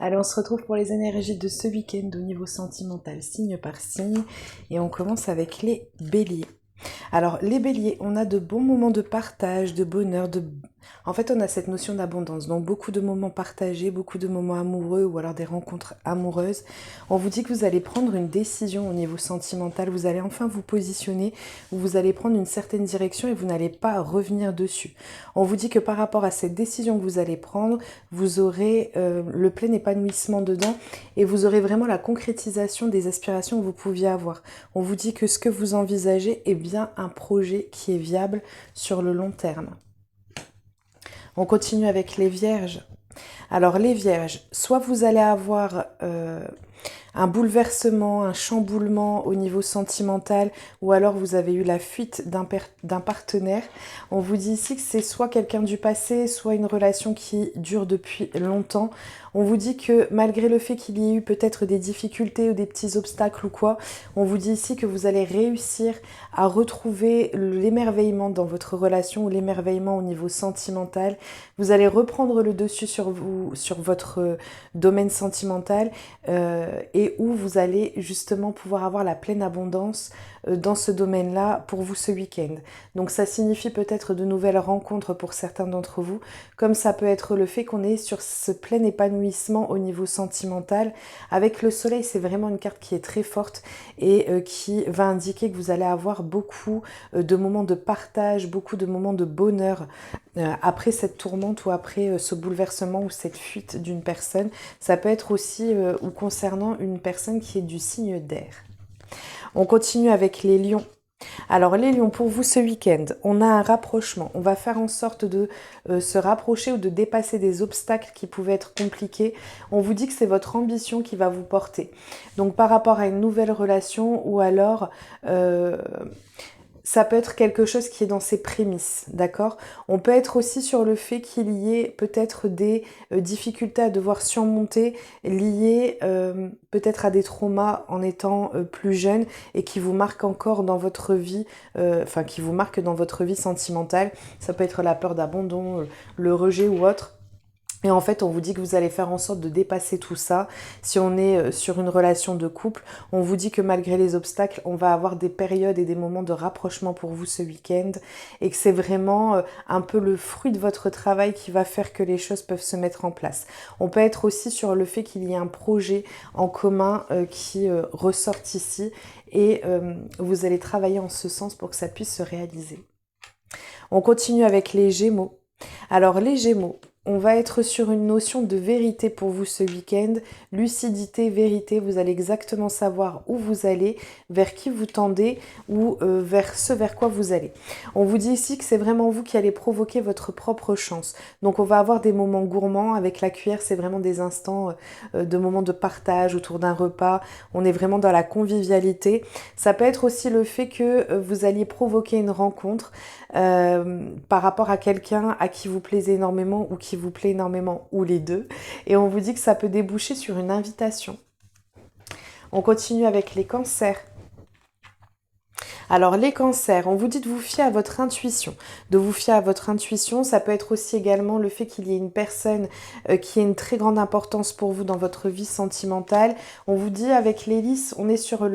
Allez, on se retrouve pour les énergies de ce week-end au niveau sentimental, signe par signe. Et on commence avec les béliers. Alors, les béliers, on a de bons moments de partage, de bonheur, En fait, on a cette notion d'abondance. Donc, beaucoup de moments partagés, beaucoup de moments amoureux ou alors des rencontres amoureuses. On vous dit que vous allez prendre une décision au niveau sentimental. Vous allez enfin vous positionner, vous allez prendre une certaine direction et vous n'allez pas revenir dessus. On vous dit que par rapport à cette décision que vous allez prendre, vous aurez le plein épanouissement dedans et vous aurez vraiment la concrétisation des aspirations que vous pouviez avoir. On vous dit que ce que vous envisagez est bien un projet qui est viable sur le long terme. On continue avec les vierges. Alors les vierges, soit vous allez avoir un bouleversement, un chamboulement au niveau sentimental, ou alors vous avez eu la fuite d'un partenaire. On vous dit ici que c'est soit quelqu'un du passé, soit une relation qui dure depuis longtemps. On vous dit que malgré le fait qu'il y ait eu peut-être des difficultés ou des petits obstacles ou quoi, on vous dit ici que vous allez réussir à retrouver l'émerveillement dans votre relation ou l'émerveillement au niveau sentimental. Vous allez reprendre le dessus sur votre domaine sentimental et où vous allez justement pouvoir avoir la pleine abondance dans ce domaine-là pour vous ce week-end. Donc ça signifie peut-être de nouvelles rencontres pour certains d'entre vous, comme ça peut être le fait qu'on est sur ce plein épanouissement au niveau sentimental. Avec le soleil, c'est vraiment une carte qui est très forte et qui va indiquer que vous allez avoir beaucoup de moments de partage, beaucoup de moments de bonheur après cette tourmente ou après ce bouleversement ou cette fuite d'une personne. Ça peut être aussi ou concernant une personne qui est du signe d'air. On continue avec les lions. Alors les lions, pour vous ce week-end, on a un rapprochement. On va faire en sorte de se rapprocher ou de dépasser des obstacles qui pouvaient être compliqués. On vous dit que c'est votre ambition qui va vous porter. Donc par rapport à une nouvelle relation ou alors... ça peut être quelque chose qui est dans ses prémices, d'accord? On peut être aussi sur le fait qu'il y ait peut-être des difficultés à devoir surmonter liées peut-être à des traumas en étant plus jeune et qui vous marquent encore dans votre vie, qui vous marquent dans votre vie sentimentale. Ça peut être la peur d'abandon, le rejet ou autre. Et en fait, on vous dit que vous allez faire en sorte de dépasser tout ça. Si on est sur une relation de couple, on vous dit que malgré les obstacles, on va avoir des périodes et des moments de rapprochement pour vous ce week-end et que c'est vraiment un peu le fruit de votre travail qui va faire que les choses peuvent se mettre en place. On peut être aussi sur le fait qu'il y ait un projet en commun qui ressorte ici et vous allez travailler en ce sens pour que ça puisse se réaliser. On continue avec les Gémeaux. Alors les Gémeaux, on va être sur une notion de vérité pour vous ce week-end. Lucidité, vérité, vous allez exactement savoir où vous allez, vers qui vous tendez ou vers ce vers quoi vous allez. On vous dit ici que c'est vraiment vous qui allez provoquer votre propre chance. Donc on va avoir des moments gourmands avec la cuillère, c'est vraiment des instants de moments de partage autour d'un repas. On est vraiment dans la convivialité. Ça peut être aussi le fait que vous alliez provoquer une rencontre par rapport à quelqu'un à qui vous plaisez énormément ou qui vous plaît énormément ou les deux. Et on vous dit que ça peut déboucher sur une invitation. On continue avec les cancers. Alors les cancers, on vous dit de vous fier à votre intuition. De vous fier à votre intuition, ça peut être aussi également le fait qu'il y ait une personne qui ait une très grande importance pour vous dans votre vie sentimentale. On vous dit avec les lys, on est sur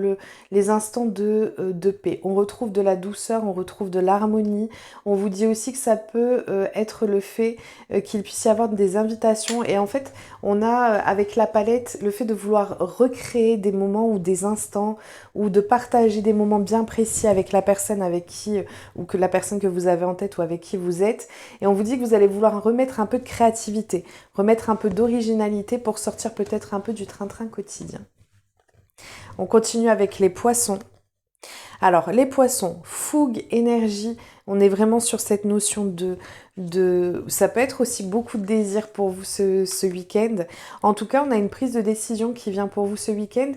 les instants de paix. On retrouve de la douceur, on retrouve de l'harmonie. On vous dit aussi que ça peut être le fait qu'il puisse y avoir des invitations. Et en fait, on a avec la palette le fait de vouloir recréer des moments ou des instants ou de partager des moments bien précis avec la personne avec qui, ou que la personne que vous avez en tête ou avec qui vous êtes. Et on vous dit que vous allez vouloir remettre un peu de créativité, remettre un peu d'originalité pour sortir peut-être un peu du train-train quotidien. On continue avec les poissons. Alors, les poissons, fougue, énergie, on est vraiment sur cette notion ça peut être aussi beaucoup de désir pour vous ce week-end. En tout cas, on a une prise de décision qui vient pour vous ce week-end,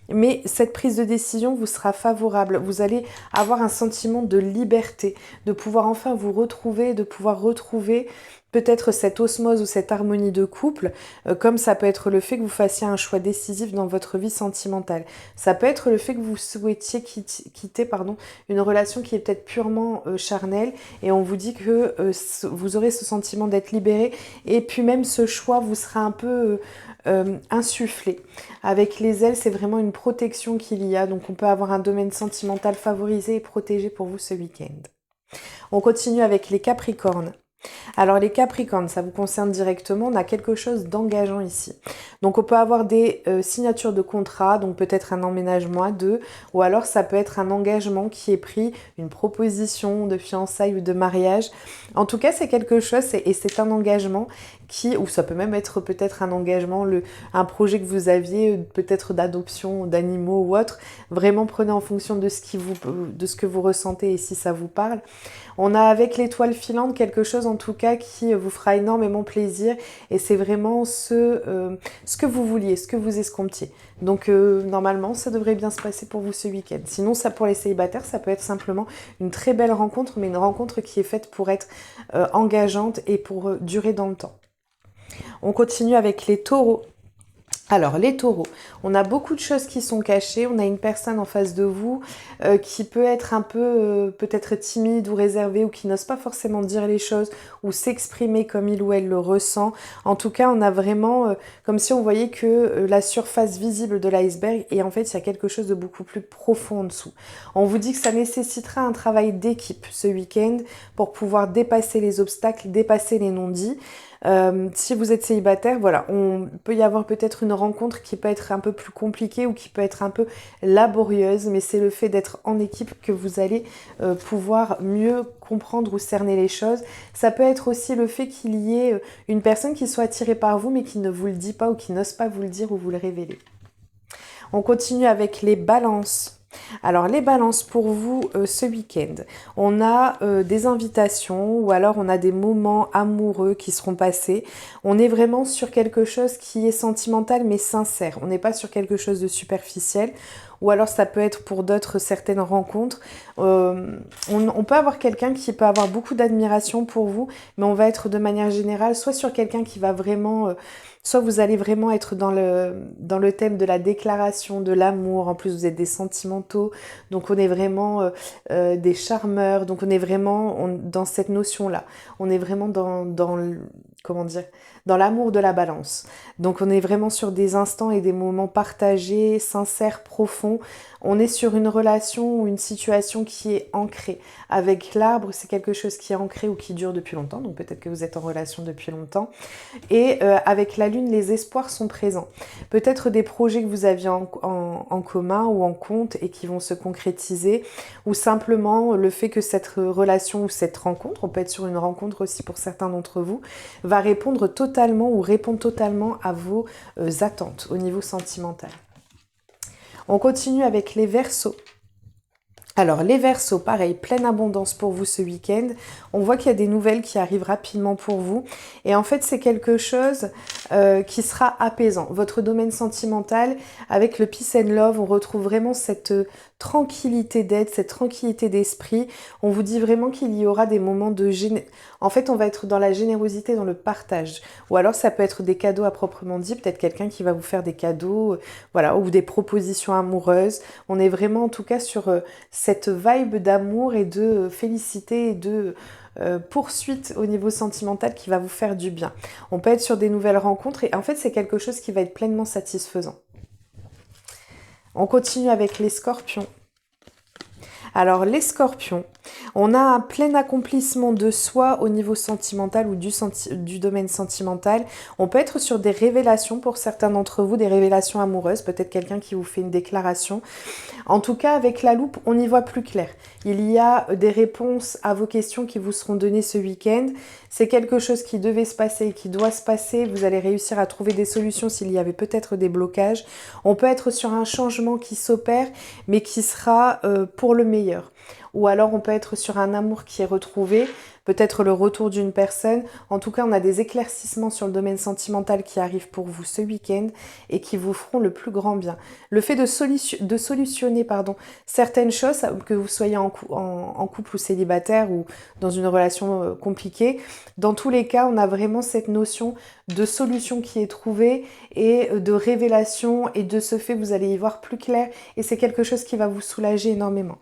mais cette prise de décision vous sera favorable. Vous allez avoir un sentiment de liberté, de pouvoir enfin vous retrouver, de pouvoir retrouver peut-être cette osmose ou cette harmonie de couple, comme ça peut être le fait que vous fassiez un choix décisif dans votre vie sentimentale. Ça peut être le fait que vous souhaitiez quitter une relation qui est peut-être purement charnelle, et on vous dit que vous aurez ce sentiment d'être libéré, et puis même ce choix vous sera un peu insufflé. Avec les ailes, c'est vraiment une protection qu'il y a, donc on peut avoir un domaine sentimental favorisé et protégé pour vous ce week-end. On continue avec les Capricornes. Alors les Capricornes, ça vous concerne directement, on a quelque chose d'engageant ici. Donc on peut avoir des signatures de contrat, donc peut-être un emménagement à deux, ou alors ça peut être un engagement qui est pris, une proposition de fiançailles ou de mariage. En tout cas, c'est quelque chose, et c'est un engagement ou ça peut même être peut-être un engagement, un projet que vous aviez, peut-être d'adoption d'animaux ou autre. Vraiment, prenez en fonction de ce que vous ressentez et si ça vous parle. On a avec l'étoile filante quelque chose en tout cas qui vous fera énormément plaisir, et c'est vraiment ce que vous vouliez, ce que vous escomptiez. Donc normalement ça devrait bien se passer pour vous ce week-end. Sinon ça, pour les célibataires, ça peut être simplement une très belle rencontre, mais une rencontre qui est faite pour être engageante et pour durer dans le temps. On continue avec les taureaux. Alors les taureaux, on a beaucoup de choses qui sont cachées, on a une personne en face de vous qui peut être un peu peut-être timide ou réservée, ou qui n'ose pas forcément dire les choses ou s'exprimer comme il ou elle le ressent. En tout cas, on a vraiment comme si on voyait que la surface visible de l'iceberg, et en fait il y a quelque chose de beaucoup plus profond en dessous. On vous dit que ça nécessitera un travail d'équipe ce week-end pour pouvoir dépasser les obstacles, dépasser les non-dits. Si vous êtes célibataire, voilà, on peut y avoir peut-être une rencontre qui peut être un peu plus compliquée ou qui peut être un peu laborieuse, mais c'est le fait d'être en équipe que vous allez pouvoir mieux comprendre ou cerner les choses. Ça peut être aussi le fait qu'il y ait une personne qui soit attirée par vous mais qui ne vous le dit pas, ou qui n'ose pas vous le dire ou vous le révéler. On continue avec les balances. Alors les balances, pour vous ce week-end, on a des invitations, ou alors on a des moments amoureux qui seront passés. On est vraiment sur quelque chose qui est sentimental mais sincère. On n'est pas sur quelque chose de superficiel. Ou alors ça peut être pour d'autres certaines rencontres. On peut avoir quelqu'un qui peut avoir beaucoup d'admiration pour vous, mais on va être de manière générale soit sur quelqu'un qui va vraiment... soit vous allez vraiment être dans le thème de la déclaration, de l'amour. En plus, vous êtes des sentimentaux, donc on est vraiment des charmeurs. Donc on est vraiment dans cette notion-là. On est vraiment dans l'amour de la balance. Donc on est vraiment sur des instants et des moments partagés, sincères, profonds. On est sur une relation ou une situation qui est ancrée. Avec l'arbre, c'est quelque chose qui est ancré ou qui dure depuis longtemps. Donc peut-être que vous êtes en relation depuis longtemps. Et avec la lune, les espoirs sont présents. Peut-être des projets que vous aviez en commun ou en compte et qui vont se concrétiser. Ou simplement le fait que cette relation ou cette rencontre, on peut être sur une rencontre aussi pour certains d'entre vous, va répondre totalement ou répondre totalement à vos attentes au niveau sentimental. On continue avec les Verseaux. Alors les Verseaux, pareil, pleine abondance pour vous ce week-end. On voit qu'il y a des nouvelles qui arrivent rapidement pour vous. Et en fait, c'est quelque chose qui sera apaisant. Votre domaine sentimental, avec le Peace and Love, on retrouve vraiment cette tranquillité d'être, cette tranquillité d'esprit. On vous dit vraiment qu'il y aura des moments de En fait, on va être dans la générosité, dans le partage. Ou alors, ça peut être des cadeaux à proprement dit. Peut-être quelqu'un qui va vous faire des cadeaux, voilà, ou des propositions amoureuses. On est vraiment, en tout cas, sur cette vibe d'amour et de félicité et de poursuite au niveau sentimental qui va vous faire du bien. On peut être sur des nouvelles rencontres, et en fait, c'est quelque chose qui va être pleinement satisfaisant. On continue avec les Scorpions. Alors les Scorpions, on a un plein accomplissement de soi au niveau sentimental ou du domaine sentimental. On peut être sur des révélations pour certains d'entre vous, des révélations amoureuses, peut-être quelqu'un qui vous fait une déclaration. En tout cas, avec la loupe, on y voit plus clair. Il y a des réponses à vos questions qui vous seront données ce week-end. C'est quelque chose qui devait se passer et qui doit se passer. Vous allez réussir à trouver des solutions s'il y avait peut-être des blocages. On peut être sur un changement qui s'opère, mais qui sera pour le meilleur. Ou alors on peut être sur un amour qui est retrouvé. peut-être le retour d'une personne. En tout cas, on a des éclaircissements sur le domaine sentimental qui arrivent pour vous ce week-end et qui vous feront le plus grand bien. Le fait de solutionner certaines choses, que vous soyez en couple ou célibataire ou dans une relation compliquée, dans tous les cas, on a vraiment cette notion de solution qui est trouvée et de révélation, et de ce fait, vous allez y voir plus clair et c'est quelque chose qui va vous soulager énormément.